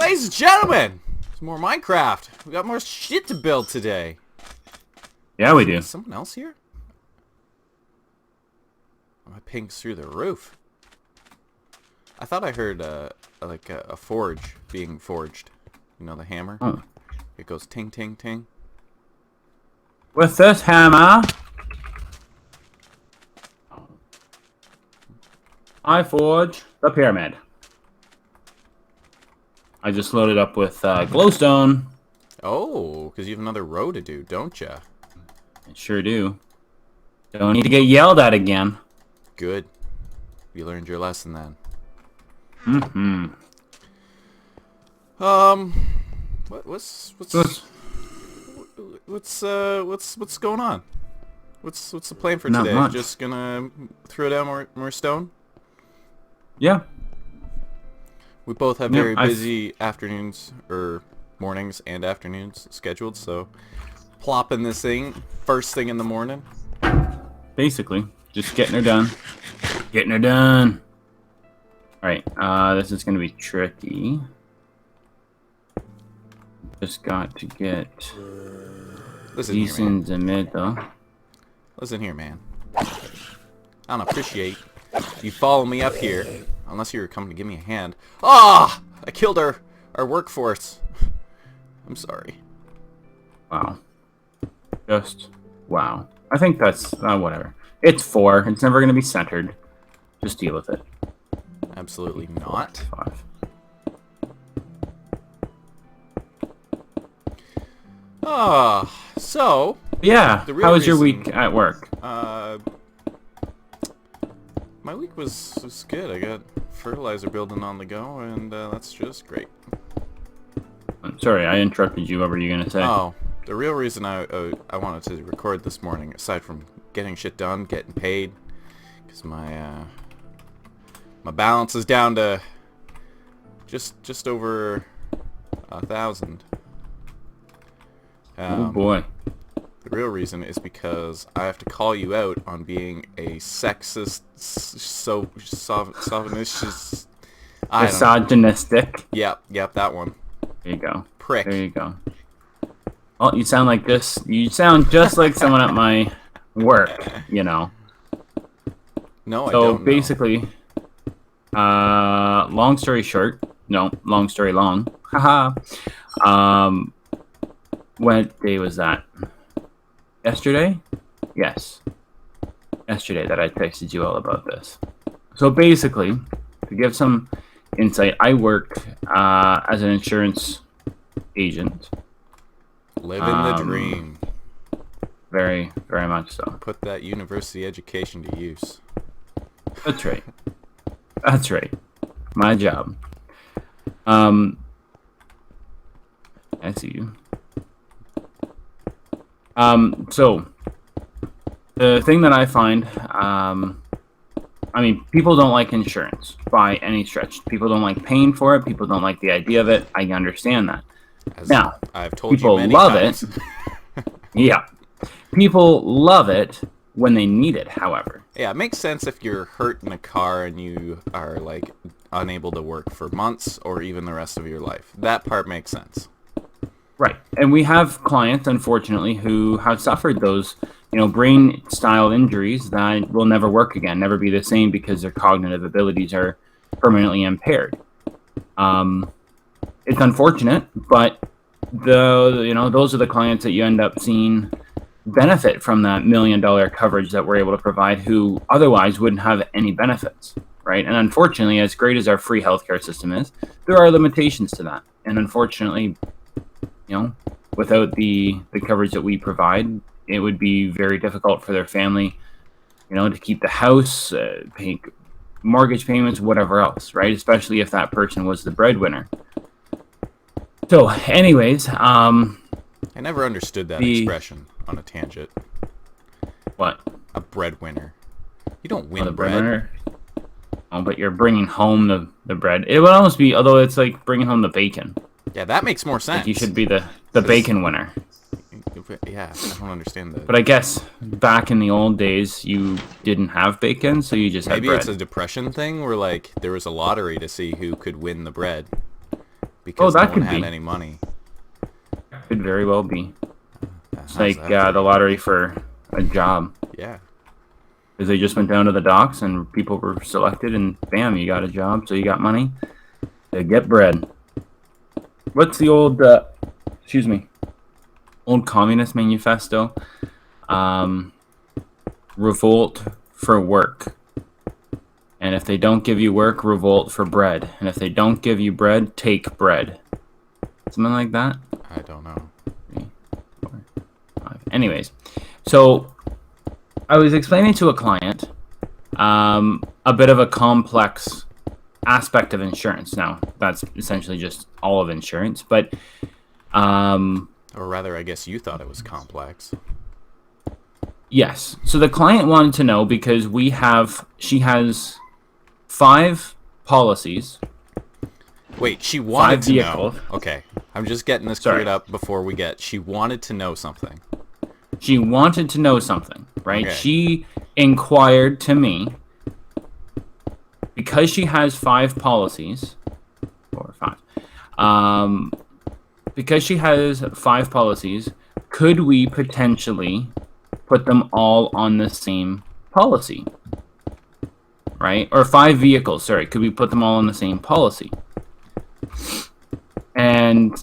ladies and gentlemen, it's more Minecraft. We got more shit to build today. Yeah, we do. Is someone else here? My ping's through the roof. I thought I heard like a forge being forged. You know, the hammer? Oh. It goes ting ting ting. With this hammer, I forge the pyramid. I just loaded up with glowstone. Oh, because you have another row to do, don't ya? I sure do. Don't need to get yelled at again. Good. You learned your lesson then. Mm-hmm. What's going on? What's the plan for Not today? much. Just gonna throw down more stone? Yeah. We both have Yeah, very busy afternoons or mornings and afternoons scheduled, so plopping this thing first thing in the morning. Basically, just getting her done. Getting her done. Alright, this is gonna be tricky. Just got to get Listen here, these man. in the middle. Listen here, man. I don't appreciate you following me up here, unless you were coming to give me a hand. Ah! I killed our workforce. I'm sorry. Wow. Just wow. I think that's whatever. It's 4. It's never gonna be centered. Just deal with it. Absolutely not. 5. So Yeah. The real How was your reason- week at work? My week was good. I got fertilizer building on the go, and that's just great. I'm sorry, I interrupted you. What were you gonna say? Oh, the real reason I wanted to record this morning, aside from getting shit done, getting paid, because my balance is down to just over 1,000. Oh boy. The real reason is because I have to call you out on being a sexist, chauvinistic. Misogynistic. Yep, that one. There you go. Prick. There you go. Oh, you sound like this. You sound just like someone at my work. You know. No, I So don't know. basically, long story short. No, long story long. Haha. What day was that? Yesterday? Yes. Yesterday that I texted you all about this. So basically, to give some insight, I work as an insurance agent. Living the dream. Very, very much so. Put that university education to use. That's right. That's right. My job. I see you. So the thing that I find, I mean, people don't like insurance by any stretch. People don't like paying for it. People don't like the idea of it. I understand that. As Now, I've told you people many love times. it. Yeah. People love it when they need it, however. Yeah, it makes sense if you're hurt in a car and you are, like, unable to work for months or even the rest of your life. That part makes sense. Right. And we have clients, unfortunately, who have suffered those, brain-style injuries that will never work again, never be the same because their cognitive abilities are permanently impaired. It's unfortunate, but those are the clients that you end up seeing benefit from that $1 million coverage that we're able to provide, who otherwise wouldn't have any benefits, right? And unfortunately, as great as our free healthcare system is, there are limitations to that. And unfortunately, without the coverage that we provide, it would be very difficult for their family, to keep the house, pay mortgage payments, whatever else, right? Especially if that person was the breadwinner. So, anyways, I never understood that expression on a tangent. What? A breadwinner. You don't win The bread. breadwinner? Oh, but you're bringing home the bread. It would almost be, although it's like bringing home the bacon. Yeah, that makes more sense. Like you should be the bacon winner. Yeah, I don't understand that. But I guess back in the old days, you didn't have bacon, so you just had Maybe bread. it's a depression thing where, like, there was a lottery to see who could win the bread. because that no one could had be. any money. Could very well be. It's How's like that the for- lottery for a job. Yeah. Because they just went down to the docks and people were selected, and bam, you got a job, so you got money to get bread. What's the old, old communist manifesto? Revolt for work. And if they don't give you work, revolt for bread. And if they don't give you bread, take bread. Something like that? I don't know. 3, 4, 5. Anyways, so I was explaining to a client a bit of a complex aspect of insurance. Now, that's essentially just all of insurance, but Or rather, I guess you thought it was complex. yes. So the client wanted to know because she has 5 policies. Wait, she wanted 5 to know. vehicles. Okay, I'm just getting this Sorry. cleared up before we get. She wanted to know something. She wanted to know something, right? Okay. She inquired to me because she has 5 policies, 4 or 5. Because she has 5 policies, could we potentially put them all on the same policy? Right? Or 5 vehicles, sorry. Could we put them all on the same policy? And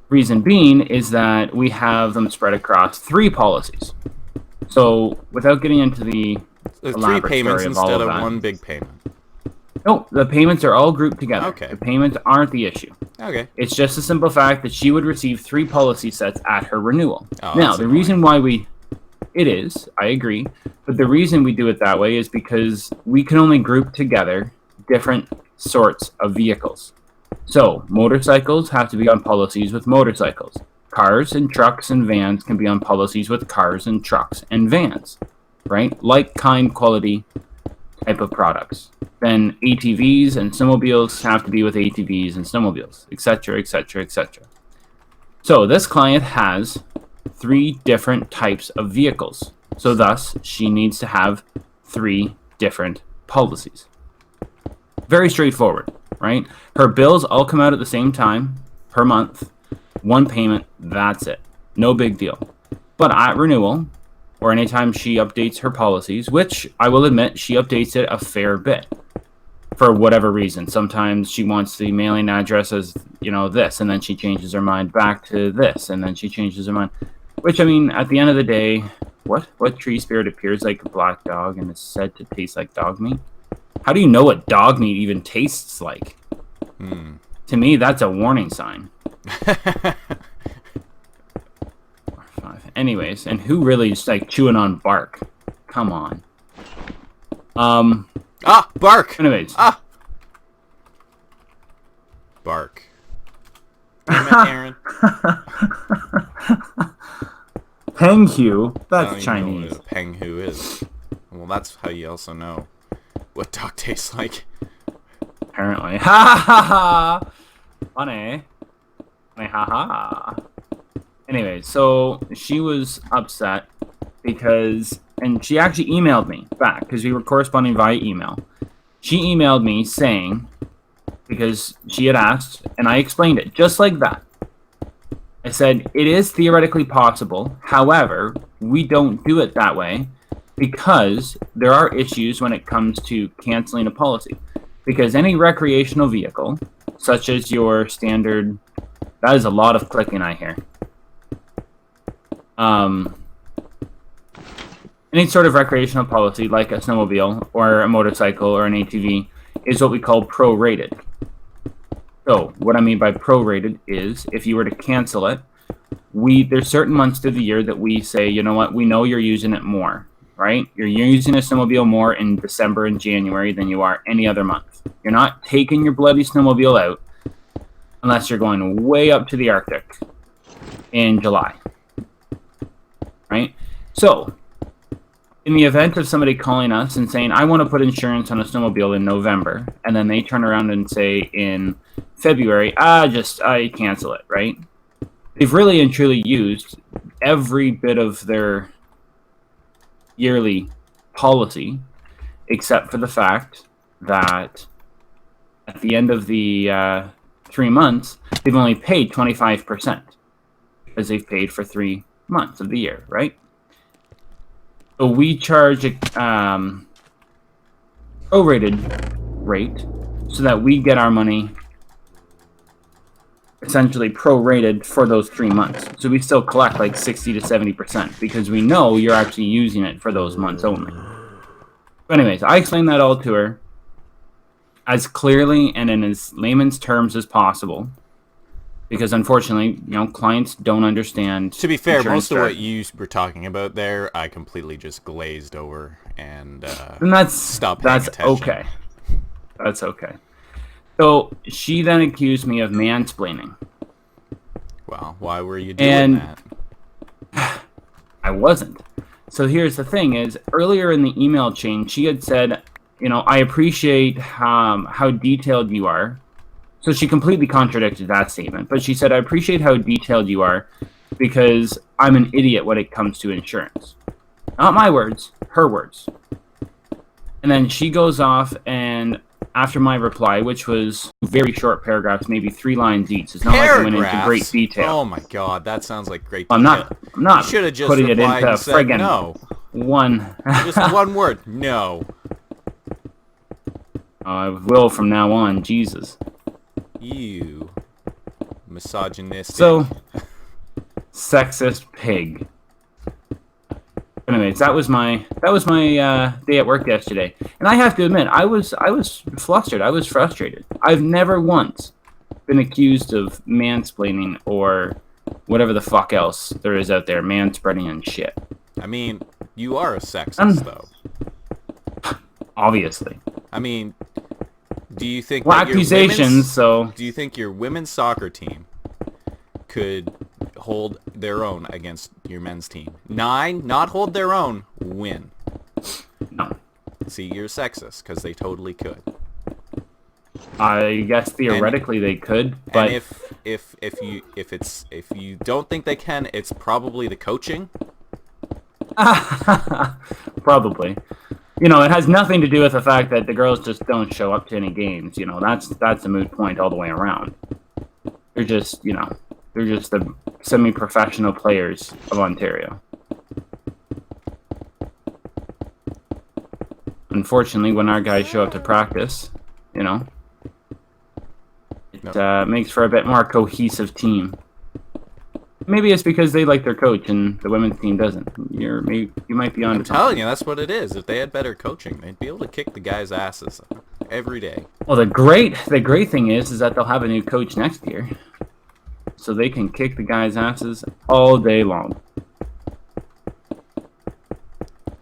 reason being is that we have them spread across 3 policies. So without getting into the There's 3 elaborate payments story of all instead of of that. one big payment. No, the payments are all grouped together. Okay. The payments aren't the issue. Okay. It's just the simple fact that she would receive 3 policy sets at her renewal. Oh, Now, that's the annoying. reason why it is, I agree, but the reason we do it that way is because we can only group together different sorts of vehicles. So, motorcycles have to be on policies with motorcycles. Cars and trucks and vans can be on policies with cars and trucks and vans, right? Like kind quality type of products. Then ATVs and snowmobiles have to be with ATVs and snowmobiles, etc., etc., etc. So this client has 3 different types of vehicles. So thus, she needs to have 3 different policies. Very straightforward, right? Her bills all come out at the same time per month. 1 payment, that's it. No big deal. But at renewal, or anytime she updates her policies, which I will admit she updates it a fair bit for whatever reason. Sometimes she wants the mailing address as, this, and then she changes her mind back to this, and then she changes her mind. Which, I mean, at the end of the day, what tree spirit appears like a black dog and is said to taste like dog meat? How do you know what dog meat even tastes like? To me, that's a warning sign. 5. Anyways, and who really is like chewing on bark? Come on. Bark! Anyways. Bark. Damn it, Aaron. Penghu? I That's don't even know Chinese. what a penghu is. Well, that's how you also know what dog tastes like. Apparently. Ha ha ha! Funny. Ha ha. Anyway, so she was upset because, and she actually emailed me back because we were corresponding via email. She emailed me saying, because she had asked, and I explained it just like that. I said, it is theoretically possible. However, we don't do it that way because there are issues when it comes to canceling a policy. Because any recreational vehicle, such as your standard, that is a lot of clicking I hear. Any sort of recreational policy, like a snowmobile or a motorcycle or an ATV, is what we call prorated. So, what I mean by prorated is, if you were to cancel it, there's certain months through the year that we say, you know what, we know you're using it more, right? You're using a snowmobile more in December and January than you are any other month. You're not taking your bloody snowmobile out unless you're going way up to the Arctic in July, right? So, in the event of somebody calling us and saying, I want to put insurance on a snowmobile in November, and then they turn around and say in February, I cancel it, right? They've really and truly used every bit of their yearly policy, except for the fact that at the end of the 3 months, they've only paid 25% because they've paid for 3 months of the year, right? So we charge a prorated rate so that we get our money essentially prorated for those 3 months. So we still collect like 60 to 70% because we know you're actually using it for those months only. But anyways, I explained that all to her as clearly and in as layman's terms as possible. Because unfortunately, clients don't understand. To be fair, most of what you were talking about there, I completely just glazed over and stopped paying attention. Okay. That's okay. So she then accused me of mansplaining. Well, why were you doing that? I wasn't. So here's the thing: is earlier in the email chain, she had said, I appreciate how detailed you are. So she completely contradicted that statement. But she said, I appreciate how detailed you are because I'm an idiot when it comes to insurance. Not my words, her words. And then she goes off and after my reply, which was very short paragraphs, maybe 3 lines each. It's not like I went into great detail. Oh my god, that sounds like great detail. I'm not you should have just putting it into friggin' no. One. Just one word. No. I will from now on. Jesus. You misogynistic. So, sexist pig. Anyways, that was my day at work yesterday, and I have to admit, I was flustered. I was frustrated. I've never once been accused of mansplaining or whatever the fuck else there is out there, manspreading and shit. I mean, you are a sexist, though. Obviously. I mean, do you think accusations? So do you think your women's soccer team could hold their own against your men's team? 9, not hold their own, win. No. See, you're sexist because they totally could. I guess theoretically they could, but and if you don't think they can, it's probably the coaching. Probably. It has nothing to do with the fact that the girls just don't show up to any games. That's a moot point all the way around. They're just the semi-professional players of Ontario. Unfortunately, when our guys show up to practice, it makes for a bit more cohesive team. Maybe it's because they like their coach and the women's team doesn't. You might be on. I'm telling you, that's what it is. If they had better coaching, they'd be able to kick the guys' asses every day. Well, the great thing is that they'll have a new coach next year, so they can kick the guys' asses all day long.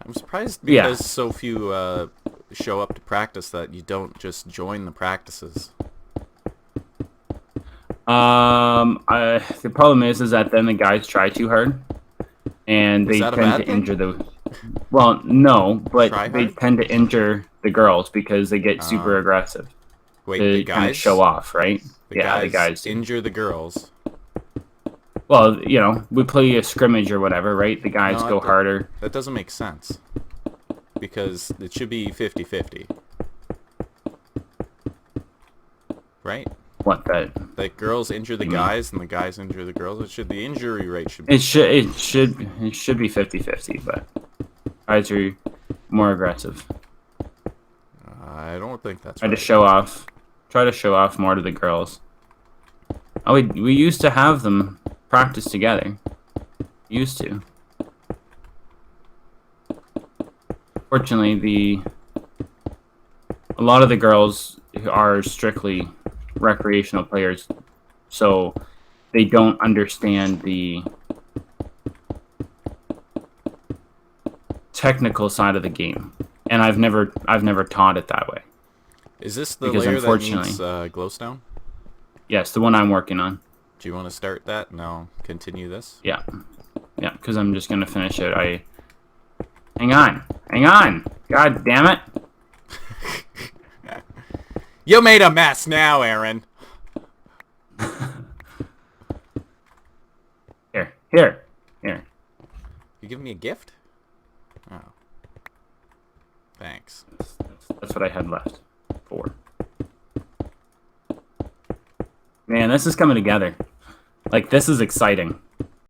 I'm surprised because so few show up to practice that you don't just join the practices. The problem is that then the guys try too hard, and they tend to injure the. Well, no, but they tend to injure the girls because they get super aggressive. Wait, they the guys kind of show off, right? The guys injure the girls. Well, we play a scrimmage or whatever, right? The guys go harder. That doesn't make sense because it should be 50-50, right? What that? Like girls injure the guys and the guys injure the girls. The injury rate should be. It should be 50-50, but guys are more aggressive. I don't think that's. Try to show off more to the girls. Oh, we used to have them practice together. Used to. Fortunately, a lot of the girls are strictly recreational players, so they don't understand the technical side of the game, and I've never taught it that way. Is this the layer that needs glowstone? Yes, the one I'm working on. Do you want to start that and I'll continue this? Yeah, because I'm just gonna finish it. Hang on, god damn it. You made a mess now, Aaron. Here. You giving me a gift? Oh. Thanks. That's what I had left. 4. Man, this is coming together. Like, this is exciting.